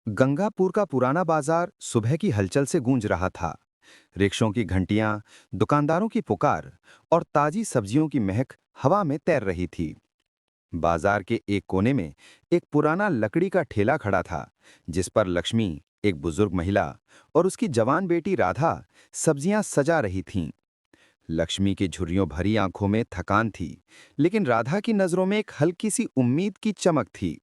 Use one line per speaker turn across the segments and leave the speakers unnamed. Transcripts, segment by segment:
गंगापुर का पुराना बाजार सुबह की हलचल से गूंज रहा था। रिक्शों की घंटियां, दुकानदारों की पुकार और ताजी सब्जियों की महक हवा में तैर रही थी। बाजार के एक कोने में एक पुराना लकड़ी का ठेला खड़ा था, जिस पर लक्ष्मी, एक बुजुर्ग महिला और उसकी जवान बेटी राधा सब्जियां सजा रही थीं। लक्ष्मी की झुर्रियों भरी आंखों में थकान थी, लेकिन राधा की नजरों में एक हल्की सी उम्मीद की चमक थी।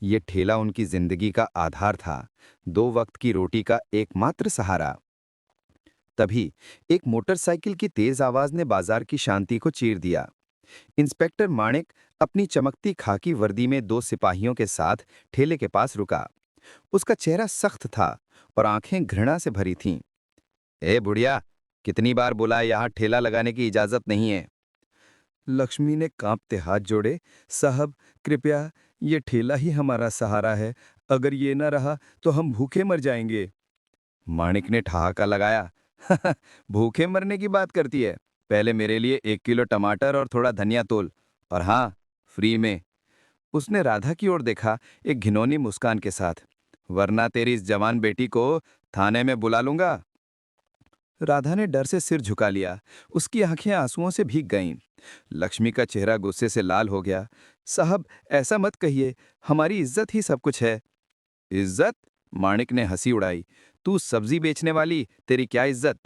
ये ठेला उनकी जिंदगी का आधार था, दो वक्त की रोटी का एकमात्र सहारा। तभी एक मोटरसाइकिल की तेज आवाज ने बाजार की शांति को चीर दिया। इंस्पेक्टर माणिक अपनी चमकती खाकी वर्दी में दो सिपाहियों के साथ ठेले के पास रुका। उसका चेहरा सख्त था और आंखें घृणा से भरी थीं। ए बुढ़िया, कितनी बार बोला, यहाँ ठेला लगाने की इजाजत नहीं है। लक्ष्मी ने कांपते हाथ जोड़े। साहब, कृपया, ये ठेला ही हमारा सहारा है। अगर ये न रहा तो हम भूखे मर जाएंगे। माणिक ने ठहाका लगाया। भूखे मरने की बात करती है? पहले मेरे लिए 1 किलो टमाटर और थोड़ा धनिया तोल, और हाँ, फ्री में। उसने राधा की ओर देखा, एक घिनौनी मुस्कान के साथ। वरना तेरी इस जवान बेटी को थाने में बुला लूंगा। राधा ने डर से सिर झुका लिया। उसकी आंखें आंसुओं से भीग गईं। लक्ष्मी का चेहरा गुस्से से लाल हो गया। साहब, ऐसा मत कहिए, हमारी इज्जत ही सब कुछ है। इज्जत? माणिक ने हंसी उड़ाई। तू सब्जी बेचने वाली, तेरी क्या इज्जत?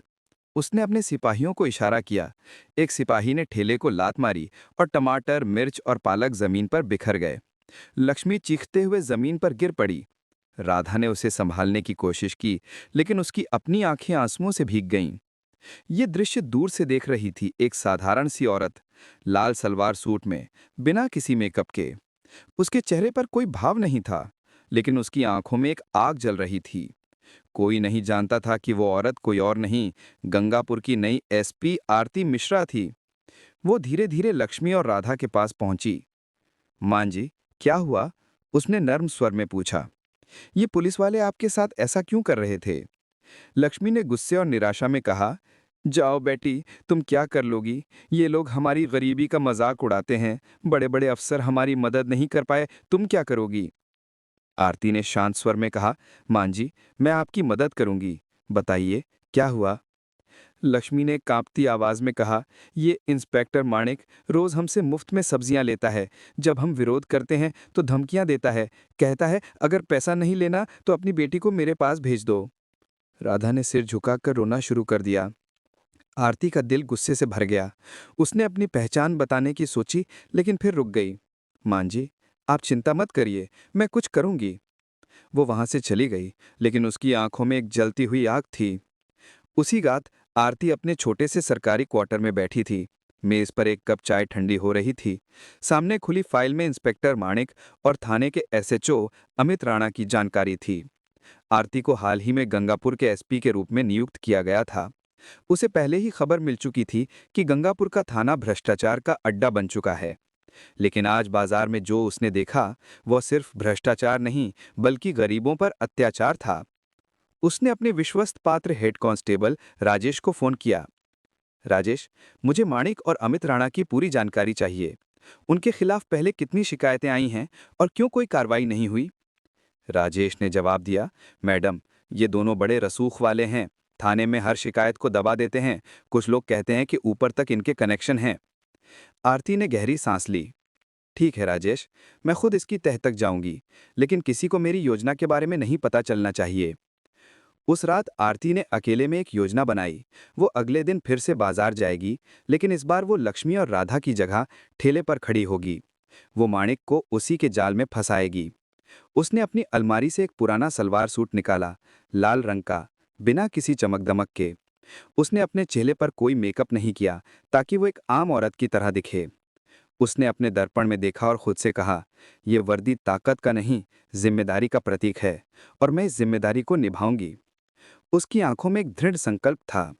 उसने अपने सिपाहियों को इशारा किया। एक सिपाही ने ठेले को लात मारी और टमाटर, मिर्च और पालक जमीन पर बिखर गए। लक्ष्मी चीखते हुए जमीन पर गिर पड़ी। राधा ने उसे संभालने की कोशिश की, लेकिन उसकी अपनी आंखें आंसुओं से भीग गईं। ये दृश्य दूर से देख रही थी एक साधारण सी औरत, लाल सलवार सूट में, बिना किसी मेकअप के। उसके चेहरे पर कोई भाव नहीं था, लेकिन उसकी आंखों में एक आग जल रही थी। कोई नहीं जानता था कि वो औरत कोई और नहीं, गंगापुर की नई एसपी आरती मिश्रा थी। वो धीरे धीरे लक्ष्मी और राधा के पास पहुंची। मां जी, क्या हुआ? उसने नर्म स्वर में पूछा। ये पुलिस वाले आपके साथ ऐसा क्यों कर रहे थे? लक्ष्मी ने गुस्से और निराशा में कहा, जाओ बेटी, तुम क्या कर लोगी? ये लोग हमारी गरीबी का मजाक उड़ाते हैं। बड़े बड़े अफसर हमारी मदद नहीं कर पाए, तुम क्या करोगी? आरती ने शांत स्वर में कहा, मां जी, मैं आपकी मदद करूंगी। बताइए, क्या हुआ? लक्ष्मी ने कांपती आवाज में कहा, ये इंस्पेक्टर माणिक रोज हमसे मुफ्त में सब्जियां लेता है। जब हम विरोध करते हैं तो धमकियां देता है। कहता है अगर पैसा नहीं लेना तो अपनी बेटी को मेरे पास भेज दो। राधा ने सिर झुकाकर रोना शुरू कर दिया। आरती का दिल गुस्से से भर गया। उसने अपनी पहचान बताने की सोची, लेकिन फिर रुक गई। मां जी, आप चिंता मत करिए, मैं कुछ करूंगी। वो वहां से चली गई, लेकिन उसकी आंखों में एक जलती हुई आग थी। उसी रात आरती अपने छोटे से सरकारी क्वार्टर में बैठी थी। मेज पर एक कप चाय ठंडी हो रही थी। सामने खुली फाइल में इंस्पेक्टर माणिक और थाने के एसएचओ अमित राणा की जानकारी थी। आरती को हाल ही में गंगापुर के एसपी के रूप में नियुक्त किया गया था। उसे पहले ही खबर मिल चुकी थी कि गंगापुर का थाना भ्रष्टाचार का अड्डा बन चुका है। लेकिन आज बाजार में जो उसने देखा, वह सिर्फ भ्रष्टाचार नहीं, बल्कि गरीबों पर अत्याचार था। उसने अपने विश्वस्त पात्र हेड कांस्टेबल राजेश को फोन किया। राजेश, मुझे माणिक और अमित राणा की पूरी जानकारी चाहिए। उनके खिलाफ पहले कितनी शिकायतें आई हैं और क्यों कोई कार्रवाई नहीं हुई? राजेश ने जवाब दिया, मैडम, ये दोनों बड़े रसूख वाले हैं। थाने में हर शिकायत को दबा देते हैं। कुछ लोग कहते हैं कि ऊपर तक इनके कनेक्शन हैं। आरती ने गहरी सांस ली। ठीक है राजेश, मैं खुद इसकी तह तक जाऊंगी, लेकिन किसी को मेरी योजना के बारे में नहीं पता चलना चाहिए। उस रात आरती ने अकेले में एक योजना बनाई। वो अगले दिन फिर से बाजार जाएगी, लेकिन इस बार वो लक्ष्मी और राधा की जगह ठेले पर खड़ी होगी। वो माणिक को उसी के जाल में फंसाएगी। उसने अपनी अलमारी से एक पुराना सलवार सूट निकाला, लाल रंग का, बिना किसी चमक दमक के। उसने अपने चेहरे पर कोई मेकअप नहीं किया, ताकि वो एक आम औरत की तरह दिखे। उसने अपने दर्पण में देखा और खुद से कहा, यह वर्दी ताकत का नहीं, जिम्मेदारी का प्रतीक है, और मैं इस जिम्मेदारी को निभाऊंगी। उसकी आंखों में एक दृढ़ संकल्प था।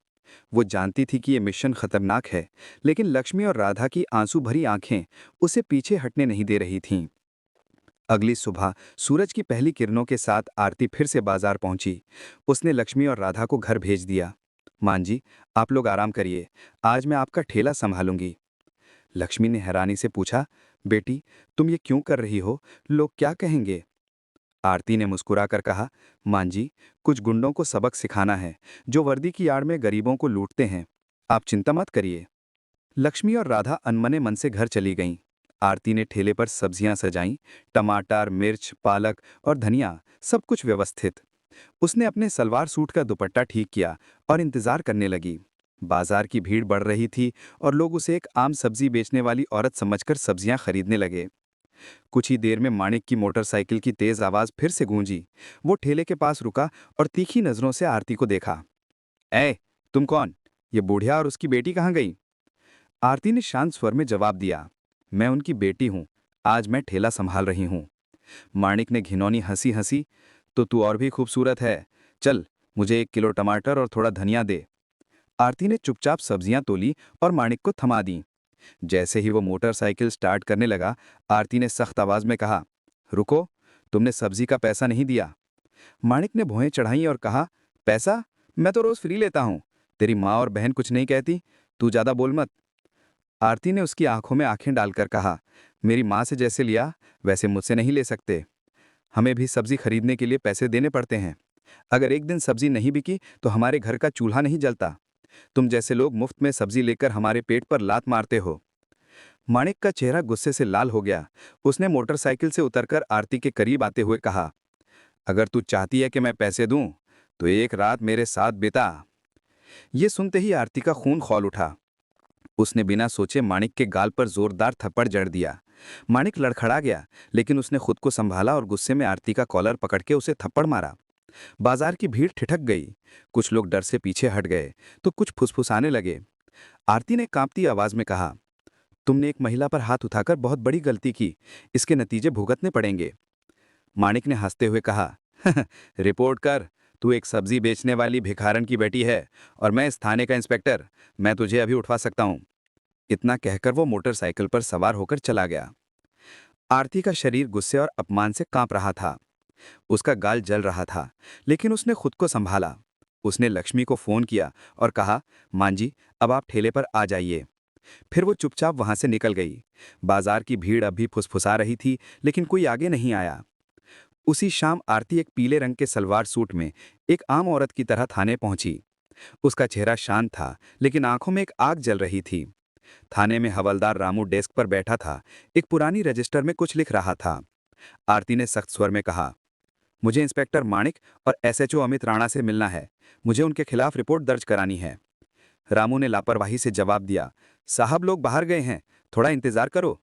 वो जानती थी कि यह मिशन खतरनाक है, लेकिन लक्ष्मी और राधा की आंसू भरी आंखें उसे पीछे हटने नहीं दे रही थीं। अगली सुबह सूरज की पहली किरणों के साथ आरती फिर से बाजार पहुंची। उसने लक्ष्मी और राधा को घर भेज दिया। मां जी, आप लोग आराम करिए, आज मैं आपका ठेला संभालूंगी। लक्ष्मी ने हैरानी से पूछा, बेटी, तुम ये क्यों कर रही हो? लोग क्या कहेंगे? आरती ने मुस्कुराकर कहा, मान जी, कुछ गुंडों को सबक सिखाना है, जो वर्दी की आड़ में गरीबों को लूटते हैं। आप चिंता मत करिए। लक्ष्मी और राधा अनमने मन से घर चली गईं। आरती ने ठेले पर सब्जियां सजाईं, टमाटर, मिर्च, पालक और धनिया, सब कुछ व्यवस्थित। उसने अपने सलवार सूट का दुपट्टा ठीक किया और इंतजार करने लगी। बाजार की भीड़ बढ़ रही थी और लोग उसे एक आम सब्जी बेचने वाली औरत समझकर सब्जियां खरीदने लगे। कुछ ही देर में माणिक की मोटरसाइकिल की तेज आवाज फिर से गूंजी। वो ठेले के पास रुका और तीखी नजरों से आरती को देखा। ए, तुम कौन? ये बुढ़िया और उसकी बेटी कहाँ गई? आरती ने शांत स्वर में जवाब दिया, मैं उनकी बेटी हूं। आज मैं ठेला संभाल रही हूं। माणिक ने घिनौनी हंसी हंसी, तो तू और भी खूबसूरत है। चल, मुझे 1 किलो टमाटर और थोड़ा धनिया दे। आरती ने चुपचाप सब्जियां तोली और माणिक को थमा दी। जैसे ही वो मोटरसाइकिल स्टार्ट करने लगा, आरती ने सख्त आवाज में कहा, रुको, तुमने सब्जी का पैसा नहीं दिया। माणिक ने भौहें चढ़ाई और कहा, पैसा? मैं तो रोज फ्री लेता हूं। तेरी माँ और बहन कुछ नहीं कहती? तू ज्यादा बोल मत। आरती ने उसकी आंखों में आंखें डालकर कहा, मेरी माँ से जैसे लिया वैसे मुझसे नहीं ले सकते। हमें भी सब्जी खरीदने के लिए पैसे देने पड़ते हैं। अगर एक दिन सब्जी नहीं बिकी तो हमारे घर का चूल्हा नहीं जलता। तुम जैसे लोग मुफ्त में सब्जी लेकर हमारे पेट पर लात मारते हो। माणिक का चेहरा गुस्से से लाल हो गया। उसने मोटरसाइकिल से उतरकर आरती के करीब आते हुए कहा, अगर तू चाहती है कि मैं पैसे दूं, तो एक रात मेरे साथ बिता। ये सुनते ही आरती का खून खौल उठा। उसने बिना सोचे माणिक के गाल पर जोरदार थप्पड़ जड़ दिया। माणिक लड़खड़ा गया, लेकिन उसने खुद को संभाला और गुस्से में आरती का कॉलर पकड़ के उसे थप्पड़ मारा। बाजार की भीड़ ठिठक गई। कुछ लोग डर से पीछे हट गए, तो कुछ फुसफुसाने लगे। आरती ने कांपती आवाज में कहा, तुमने एक महिला पर हाथ उठाकर बहुत बड़ी गलती की। इसके नतीजे भुगतने पड़ेंगे। माणिक ने हंसते हुए कहा, रिपोर्ट कर। तू एक सब्जी बेचने वाली भिखारन की बेटी है और मैं इस थाने का इंस्पेक्टर। मैं तुझे अभी उठवा सकता हूं। इतना कहकर वो मोटरसाइकिल पर सवार होकर चला गया। आरती का शरीर गुस्से और अपमान से कांप रहा था। उसका गाल जल रहा था, लेकिन उसने खुद को संभाला। उसने लक्ष्मी को फोन किया और कहा, मां जी, अब आप ठेले पर आ जाइए। फिर वो चुपचाप वहां से निकल गई। बाजार की भीड़ अब भी फुसफुसा रही थी, लेकिन कोई आगे नहीं आया। उसी शाम आरती एक पीले रंग के सलवार सूट में एक आम औरत की तरह थाने पहुंची। उसका चेहरा शांत था, लेकिन आंखों में एक आग जल रही थी। थाने में हवलदार रामू डेस्क पर बैठा था, एक पुरानी रजिस्टर में कुछ लिख रहा था। आरती ने सख्त स्वर में कहा, मुझे इंस्पेक्टर माणिक और एसएचओ अमित राणा से मिलना है। मुझे उनके खिलाफ रिपोर्ट दर्ज करानी है। रामू ने लापरवाही से जवाब दिया, साहब लोग बाहर गए हैं, थोड़ा इंतजार करो।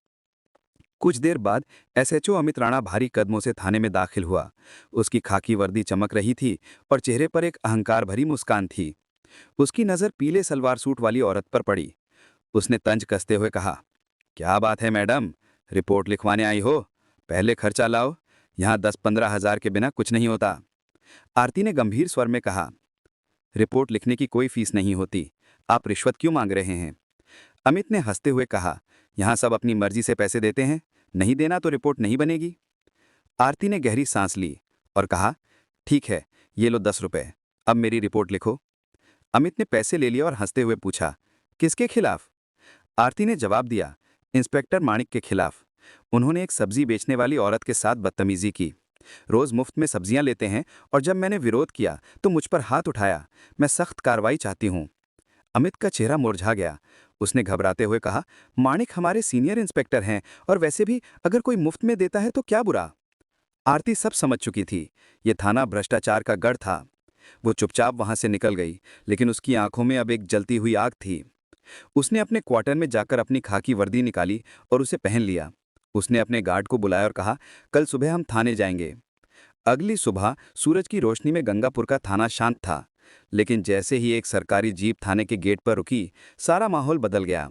कुछ देर बाद एसएचओ अमित राणा भारी कदमों से थाने में दाखिल हुआ। उसकी खाकी वर्दी चमक रही थी और चेहरे पर एक अहंकार भरी मुस्कान थी। उसकी नजर पीले सलवार सूट वाली औरत पर पड़ी। उसने तंज कसते हुए कहा, क्या बात है मैडम, रिपोर्ट लिखवाने आई हो? पहले खर्चा लाओ। यहाँ 10-15 हजार के बिना कुछ नहीं होता। आरती ने गंभीर स्वर में कहा, रिपोर्ट लिखने की कोई फीस नहीं होती। आप रिश्वत क्यों मांग रहे हैं? अमित ने हंसते हुए कहा, यहाँ सब अपनी मर्जी से पैसे देते हैं, नहीं देना तो रिपोर्ट नहीं बनेगी। आरती ने गहरी सांस ली और कहा, ठीक है, ये लो 10 रुपए। अब मेरी रिपोर्ट लिखो। अमित ने पैसे ले लिया और हंसते हुए पूछा, किसके खिलाफ? आरती ने जवाब दिया, इंस्पेक्टर माणिक के खिलाफ। उन्होंने एक सब्जी बेचने वाली औरत के साथ बदतमीजी की। रोज मुफ्त में सब्जियां लेते हैं और जब मैंने विरोध किया तो मुझ पर हाथ उठाया। मैं सख्त कार्रवाई चाहती हूं। अमित का चेहरा मुरझा गया। उसने घबराते हुए कहा, माणिक हमारे सीनियर इंस्पेक्टर हैं और वैसे भी अगर कोई मुफ्त में देता है तो क्या बुरा। आरती सब समझ चुकी थी। ये थाना भ्रष्टाचार का गढ़ था। वो चुपचाप वहां से निकल गई, लेकिन उसकी आंखों में अब एक जलती हुई आग थी। उसने अपने क्वार्टर में जाकर अपनी खाकी वर्दी निकाली और उसे पहन लिया। उसने अपने गार्ड को बुलाया और कहा, कल सुबह हम थाने जाएंगे। अगली सुबह सूरज की रोशनी में गंगापुर का थाना शांत था, लेकिन जैसे ही एक सरकारी जीप थाने के गेट पर रुकी, सारा माहौल बदल गया।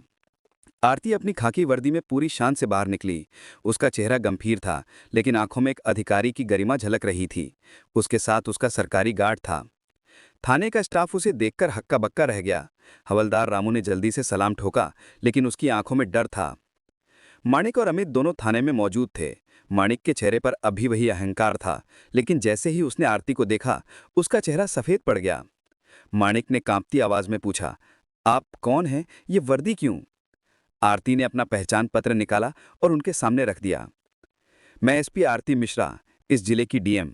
आरती अपनी खाकी वर्दी में पूरी शान से बाहर निकली। उसका चेहरा गंभीर था, लेकिन आंखों में एक अधिकारी की गरिमा झलक रही थी। उसके साथ उसका सरकारी गार्ड था। थाने का स्टाफ उसे देखकर हक्का बक्का रह गया। हवलदार रामू ने जल्दी से सलाम ठोका, लेकिन उसकी आंखों में डर था। माणिक और अमित दोनों थाने में मौजूद थे। माणिक के चेहरे पर अभी वही अहंकार था, लेकिन जैसे ही उसने आरती को देखा, उसका चेहरा सफेद पड़ गया। माणिक ने कांपती आवाज में पूछा, आप कौन हैं? ये वर्दी क्यों? आरती ने अपना पहचान पत्र निकाला और उनके सामने रख दिया। मैं एसपी आरती मिश्रा,
इस जिले की डीएम।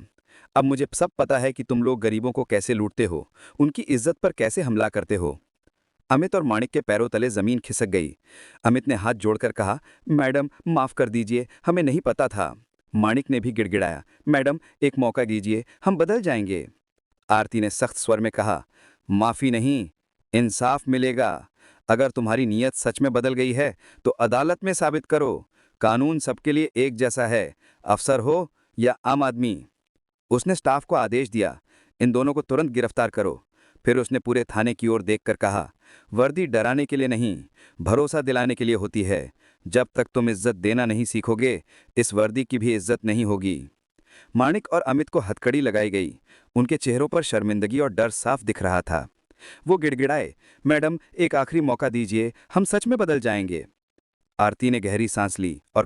अब मुझे सब पता है कि तुम लोग गरीबों को कैसे लूटते हो, उनकी इज्जत पर कैसे हमला करते हो। अमित और माणिक के पैरों तले जमीन खिसक गई। अमित ने हाथ जोड़कर कहा, मैडम माफ कर दीजिए, हमें नहीं पता था। माणिक ने भी गिड़गिड़ाया, मैडम एक मौका दीजिए, हम बदल जाएंगे। आरती ने सख्त स्वर में कहा, माफी नहीं, इंसाफ मिलेगा। अगर तुम्हारी नीयत सच में बदल गई है तो अदालत में साबित करो। कानून सबके लिए एक जैसा है, अफसर हो या आम आदमी। उसने स्टाफ को आदेश दिया, इन दोनों को तुरंत गिरफ्तार करो। फिर उसने पूरे थाने की ओर देखकर कहा, वर्दी डराने के लिए नहीं, भरोसा दिलाने के लिए होती है। जब तक तुम इज्जत देना नहीं सीखोगे, इस वर्दी की भी इज्जत नहीं होगी। माणिक और अमित को हथकड़ी लगाई गई। उनके चेहरों पर शर्मिंदगी और डर साफ दिख रहा था। वो गिड़गिड़ाए, मैडम एक आखिरी मौका दीजिए, हम सच में बदल जाएंगे। आरती ने गहरी सांस ली और